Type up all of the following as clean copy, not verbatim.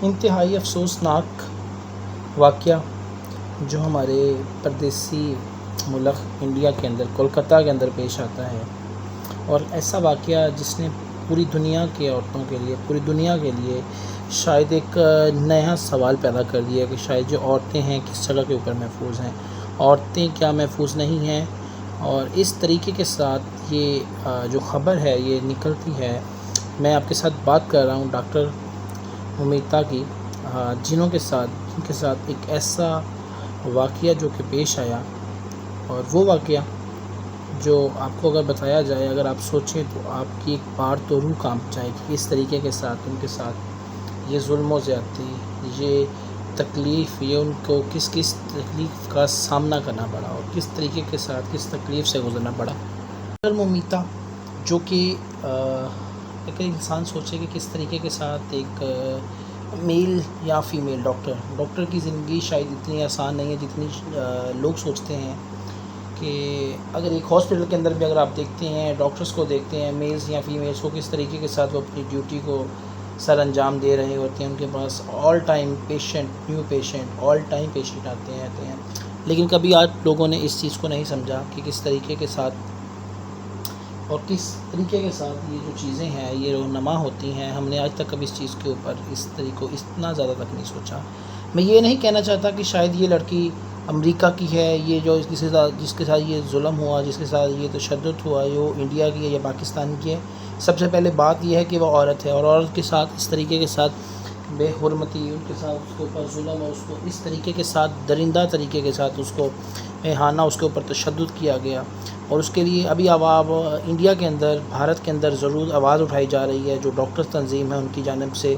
انتہائی افسوسناک واقعہ جو ہمارے پردیسی ملک انڈیا کے اندر کولکتہ کے اندر پیش آتا ہے، اور ایسا واقعہ جس نے پوری دنیا کے عورتوں کے لیے، پوری دنیا کے لیے شاید ایک نیا سوال پیدا کر دیا کہ شاید جو عورتیں ہیں کس جگہ کے اوپر محفوظ ہیں، عورتیں کیا محفوظ نہیں ہیں۔ اور اس طریقے کے ساتھ یہ جو خبر ہے یہ نکلتی ہے۔ میں آپ کے ساتھ بات کر رہا ہوں ڈاکٹر ممیتا کی، جن کے ساتھ ایک ایسا واقعہ جو کہ پیش آیا، اور وہ واقعہ جو آپ کو اگر بتایا جائے، اگر آپ سوچیں تو آپ کی ایک بار تو روح کانپ جائے کہ اس طریقے کے ساتھ ان کے ساتھ یہ ظلم و زیادتی، یہ تکلیف، یہ ان کو کس تکلیف کا سامنا کرنا پڑا اور کس طریقے کے ساتھ کس تکلیف سے گزرنا پڑا۔ ڈاکٹر ممیتا جو کہ ایک انسان سوچے کہ کس طریقے کے ساتھ ایک میل یا فیمیل ڈاکٹر کی زندگی شاید اتنی آسان نہیں ہے جتنی لوگ سوچتے ہیں، کہ اگر ایک ہاسپٹل کے اندر بھی اگر آپ دیکھتے ہیں ڈاکٹرز کو دیکھتے ہیں، میلز یا فیمیلز کو، کس طریقے کے ساتھ وہ اپنی ڈیوٹی کو سر انجام دے رہے ہوتے ہیں، ان کے پاس آل ٹائم نیو پیشنٹ آتے ہیں، لیکن کبھی آج لوگوں نے اس چیز کو نہیں سمجھا کہ کس طریقے کے ساتھ اور کس طریقے کے ساتھ یہ جو چیزیں ہیں یہ رونما ہوتی ہیں۔ ہم نے آج تک کبھی اس چیز کے اوپر اس طریقے کو اتنا زیادہ تک نہیں سوچا۔ میں یہ نہیں کہنا چاہتا کہ شاید یہ لڑکی امریکہ کی ہے، یہ جو جس کے ساتھ یہ ظلم ہوا، جس کے ساتھ یہ تشدد ہوا، یہ وہ انڈیا کی ہے یا پاکستان کی ہے۔ سب سے پہلے بات یہ ہے کہ وہ عورت ہے، اور عورت کے ساتھ اس طریقے کے ساتھ بے حرمتی، ان کے ساتھ اس کے اوپر ظلم، اور اس کو اس طریقے کے ساتھ درندہ طریقے کے ساتھ اس کو احانہ، اس کے اوپر تشدد کیا گیا، اور اس کے لیے ابھی انڈیا کے اندر، بھارت کے اندر ضرور آواز اٹھائی جا رہی ہے۔ جو ڈاکٹر تنظیم ہے ان کی جانب سے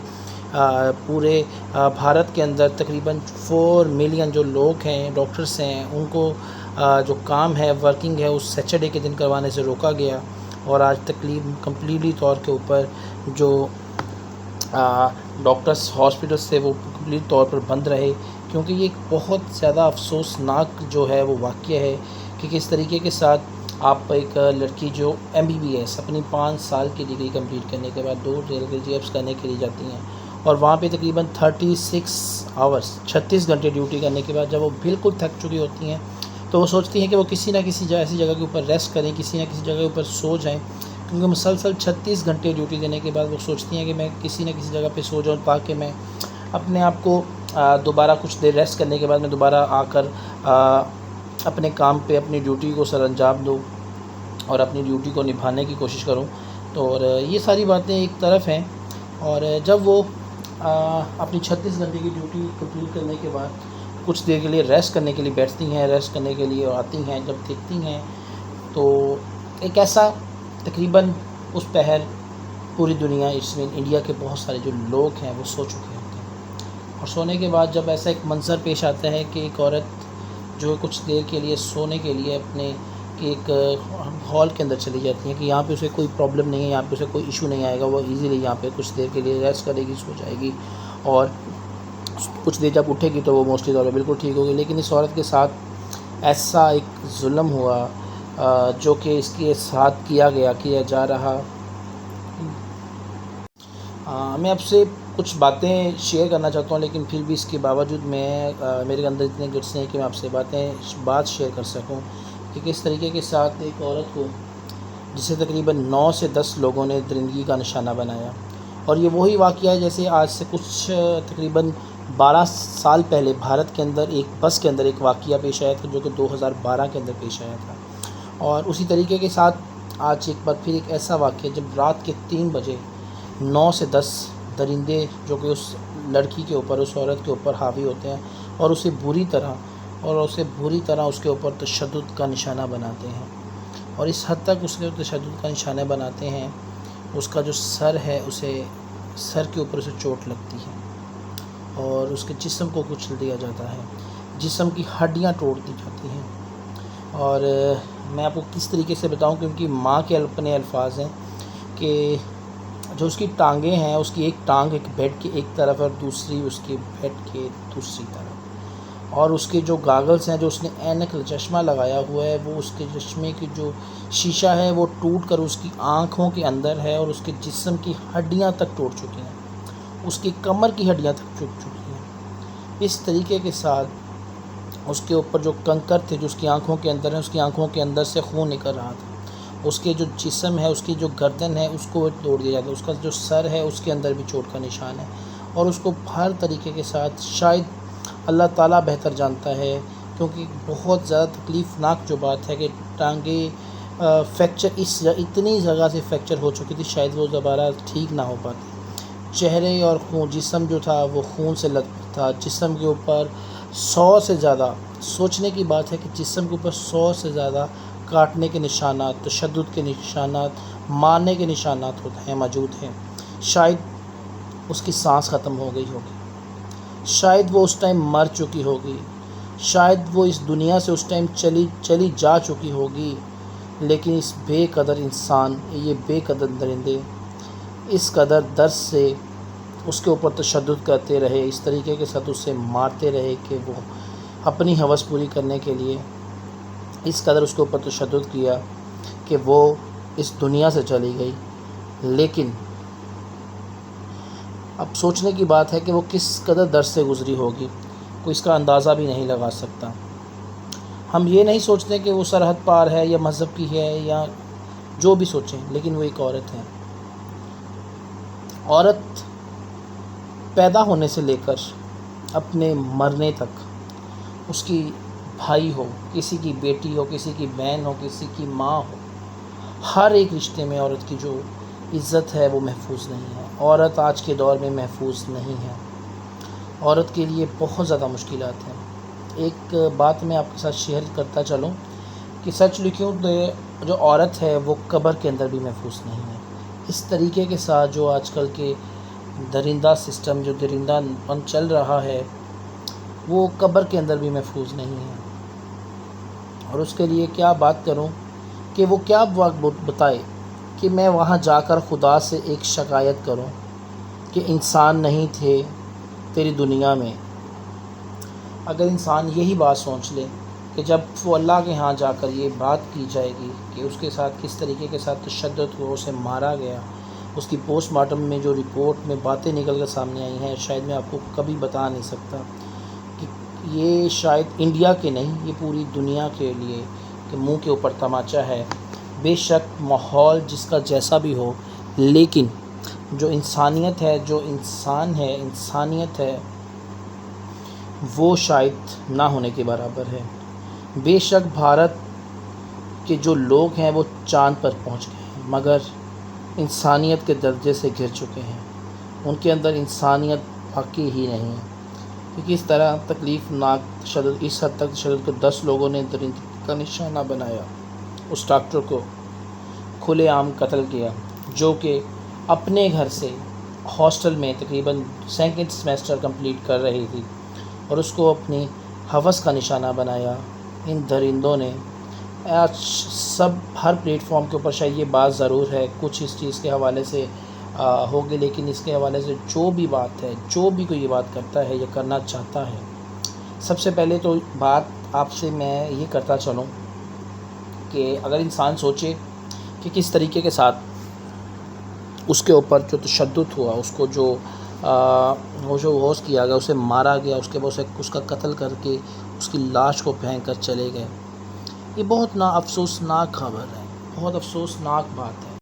پورے بھارت کے اندر تقریباً 4 ملین جو لوگ ہیں، ڈاکٹرس ہیں، ان کو جو کام ہے، ورکنگ ہے، اس سیٹرڈے کے دن کروانے سے روکا گیا، اور آج کمپلیٹلی طور کے اوپر جو ڈاکٹرس ہاسپٹلس تھے وہ کمپلیٹ طور پر بند رہے، کیونکہ یہ ایک بہت زیادہ افسوسناک جو ہے وہ واقعہ ہے کہ کس طریقے کے ساتھ آپ ایک لڑکی جو MBBS اپنی 5 سال کی ڈگری کمپلیٹ کرنے کے بعد 2 جابس کرنے کے لیے جاتی ہیں، اور وہاں پہ تقریباً 36 گھنٹے ڈیوٹی کرنے کے بعد جب وہ بالکل تھک چکی ہوتی ہیں تو وہ سوچتی ہیں کہ وہ کسی نہ کسی ایسی جگہ کے اوپر ریسٹ کریں، کسی نہ کسی جگہ کے اوپر سو جائیں، کیونکہ مسلسل 36 گھنٹے ڈیوٹی دینے کے بعد وہ سوچتی ہیں کہ میں کسی نہ کسی جگہ پہ سو جاؤں تاکہ میں اپنے آپ کو دوبارہ کچھ دیر ریسٹ کرنے کے بعد میں دوبارہ آ کر اپنے کام پہ اپنی ڈیوٹی کو سر انجام دوں اور اپنی ڈیوٹی کو نبھانے کی کوشش کروں۔ تو اور یہ ساری باتیں ایک طرف ہیں، اور جب وہ اپنی 36 گھنٹے کی ڈیوٹی کمپلیٹ کرنے کے بعد کچھ دیر کے لیے ریسٹ کرنے کے لیے بیٹھتی ہیں، ریسٹ کرنے کے لیے آتی ہیں، جب دیکھتی ہیں تو ایک ایسا تقریباً اس پہر پوری دنیا، اس میں انڈیا کے بہت سارے جو لوگ ہیں وہ سو چکے ہوتے ہیں، اور سونے کے بعد جب ایسا ایک منظر پیش آتا ہے کہ ایک عورت جو کچھ دیر کے لیے سونے کے لیے اپنے ایک ہال کے اندر چلی جاتی ہیں کہ یہاں پہ اسے کوئی پرابلم نہیں ہے، یہاں پہ اسے کوئی ایشو نہیں آئے گا، وہ ایزیلی یہاں پہ کچھ دیر کے لیے ریسٹ کرے گی، سو جائے گی، اور کچھ دیر جب اٹھے گی تو وہ موسٹلی طور پہ بالکل ٹھیک ہوگی۔ لیکن اس عورت کے ساتھ ایسا ایک ظلم ہوا جو کہ اس کے ساتھ کیا جا رہا۔ میں آپ سے کچھ باتیں شیئر کرنا چاہتا ہوں، لیکن پھر بھی اس کے باوجود میرے اندر اتنے گٹس نہیں کہ میں آپ سے بات شیئر کر سکوں کہ کس طریقے کے ساتھ ایک عورت کو، جسے تقریباً 9 سے 10 لوگوں نے درندگی کا نشانہ بنایا، اور یہ وہی واقعہ ہے جیسے آج سے کچھ تقریباً 12 سال پہلے بھارت کے اندر ایک بس کے اندر ایک واقعہ پیش آیا تھا جو کہ 2012 کے اندر پیش آیا تھا، اور اسی طریقے کے ساتھ آج ایک بار پھر ایک ایسا واقعہ جب رات کے 3 بجے 9 سے 10 درندے جو کہ اس لڑکی کے اوپر، اس عورت کے اوپر حاوی ہوتے ہیں، اور اسے بری طرح اس کے اوپر تشدد کا نشانہ بناتے ہیں، اور اس حد تک اس کے تشدد کا نشانہ بناتے ہیں، اس کا جو سر ہے سر کے اوپر اسے چوٹ لگتی ہے، اور اس کے جسم کو کچل دیا جاتا ہے، جسم کی ہڈیاں توڑ دی جاتی ہیں۔ اور میں آپ کو کس طریقے سے بتاؤں، کیونکہ ماں کے اپنے الفاظ ہیں کہ جو اس کی ٹانگیں ہیں، اس کی ایک ٹانگ ایک بیڈ کی ایک طرف اور دوسری اس کے بیڈ کے دوسری طرف، اور اس کے جو گاگلز ہیں، جو اس نے اینک چشمہ لگایا ہوا ہے، وہ اس کے چشمے کی جو شیشہ ہے وہ ٹوٹ کر اس کی آنکھوں کے اندر ہے، اور اس کے جسم کی ہڈیاں تک ٹوٹ چکی ہیں، اس کی کمر کی ہڈیاں تک چک چکی ہیں۔ اس طریقے کے ساتھ اس کے اوپر جو کنکر تھے جو اس کی آنکھوں کے اندر ہیں، اس کی آنکھوں کے اندر سے خون نکل رہا تھا، اس کے جو جسم ہے، اس کی جو گردن ہے، اس کو توڑ دیا جاتا ہے، اس کا جو سر ہے اس کے اندر بھی چوٹ کا نشان ہے، اور اس کو ہر طریقے کے ساتھ شاید اللہ تعالیٰ بہتر جانتا ہے، کیونکہ بہت زیادہ تکلیف ناک جو بات ہے کہ ٹانگیں فریکچر اتنی جگہ سے فریکچر ہو چکی تھی، شاید وہ دوبارہ ٹھیک نہ ہو پاتی۔ چہرے اور خون، جسم جو تھا وہ خون سے لطپت تھا، جسم کے اوپر 100 سے زیادہ، سوچنے کی بات ہے کہ جسم کے اوپر 100 سے زیادہ کاٹنے کے نشانات، تشدد کے نشانات، مارنے کے نشانات ہوتے ہیں، موجود ہیں۔ شاید اس کی سانس ختم ہو گئی ہوگی، شاید وہ اس ٹائم مر چکی ہوگی، شاید وہ اس دنیا سے اس ٹائم چلی جا چکی ہوگی، لیکن اس بے قدر انسان، یہ بے قدر درندے اس قدر درد سے اس کے اوپر تشدد کرتے رہے، اس طریقے کے ساتھ اسے مارتے رہے کہ وہ اپنی ہوس پوری کرنے کے لیے اس قدر اس کے اوپر تشدد کیا کہ وہ اس دنیا سے چلی گئی۔ لیکن اب سوچنے کی بات ہے کہ وہ کس قدر درد سے گزری ہوگی، کوئی اس کا اندازہ بھی نہیں لگا سکتا۔ ہم یہ نہیں سوچتے کہ وہ سرحد پار ہے یا مذہب کی ہے یا جو بھی سوچیں، لیکن وہ ایک عورت ہے۔ عورت پیدا ہونے سے لے کر اپنے مرنے تک، اس کی بھائی ہو، کسی کی بیٹی ہو، کسی کی بہن ہو، کسی کی ماں ہو، ہر ایک رشتے میں عورت کی جو عزت ہے وہ محفوظ نہیں ہے۔ عورت آج کے دور میں محفوظ نہیں ہے، عورت کے لیے بہت زیادہ مشکلات ہیں۔ ایک بات میں آپ کے ساتھ شیئر کرتا چلوں کہ سچ لکھوں تو جو عورت ہے وہ قبر کے اندر بھی محفوظ نہیں ہے۔ اس طریقے کے ساتھ جو آج کل کے درندہ سسٹم، جو درندہ پن چل رہا ہے، وہ قبر کے اندر بھی محفوظ نہیں ہے۔ اور اس کے لیے کیا بات کروں کہ وہ کیا بتائے کہ میں وہاں جا کر خدا سے ایک شکایت کروں کہ انسان نہیں تھے تیری دنیا میں۔ اگر انسان یہی بات سوچ لے کہ جب وہ اللہ کے ہاں جا کر یہ بات کی جائے گی کہ اس کے ساتھ کس طریقے کے ساتھ تشدد ہوا، اسے مارا گیا، اس کی پوسٹ مارٹم میں جو رپورٹ میں باتیں نکل کر سامنے آئی ہیں، شاید میں آپ کو کبھی بتا نہیں سکتا کہ یہ شاید انڈیا کے نہیں، یہ پوری دنیا کے لیے کہ منہ کے اوپر تماچا ہے۔ بے شک ماحول جس کا جیسا بھی ہو، لیکن جو انسانیت ہے، جو انسان ہے، انسانیت ہے، وہ شاید نہ ہونے کے برابر ہے۔ بے شک بھارت کے جو لوگ ہیں وہ چاند پر پہنچ گئے ہیں، مگر انسانیت کے درجے سے گر چکے ہیں، ان کے اندر انسانیت باقی ہی نہیں ہے۔ کیونکہ اس طرح تکلیف ناک تشدد، اس حد تک تشدد کو 10 لوگوں نے درندگی کا نشانہ بنایا، اس ڈاکٹر کو کھلے عام قتل کیا جو کہ اپنے گھر سے ہاسٹل میں تقریباً 2nd سیمسٹر کمپلیٹ کر رہی تھی، اور اس کو اپنی ہوس کا نشانہ بنایا۔ ان درندوں نے آج سب ہر پلیٹ فارم کے اوپر شاید یہ بات ضرور ہے، کچھ اس چیز کے حوالے سے ہوگی، لیکن اس کے حوالے سے جو بھی بات ہے، جو بھی کوئی یہ بات کرتا ہے یا کرنا چاہتا ہے، سب سے پہلے تو بات آپ سے میں یہ کرتا چلوں کہ اگر انسان سوچے کہ کس طریقے کے ساتھ اس کے اوپر جو تشدد ہوا، اس کو جو ہوش کیا گیا، اسے مارا گیا، اس کے بعد اس کا قتل کر کے اس کی لاش کو پھینک کر چلے گئے، یہ بہت افسوسناک خبر ہے، بہت افسوسناک بات ہے۔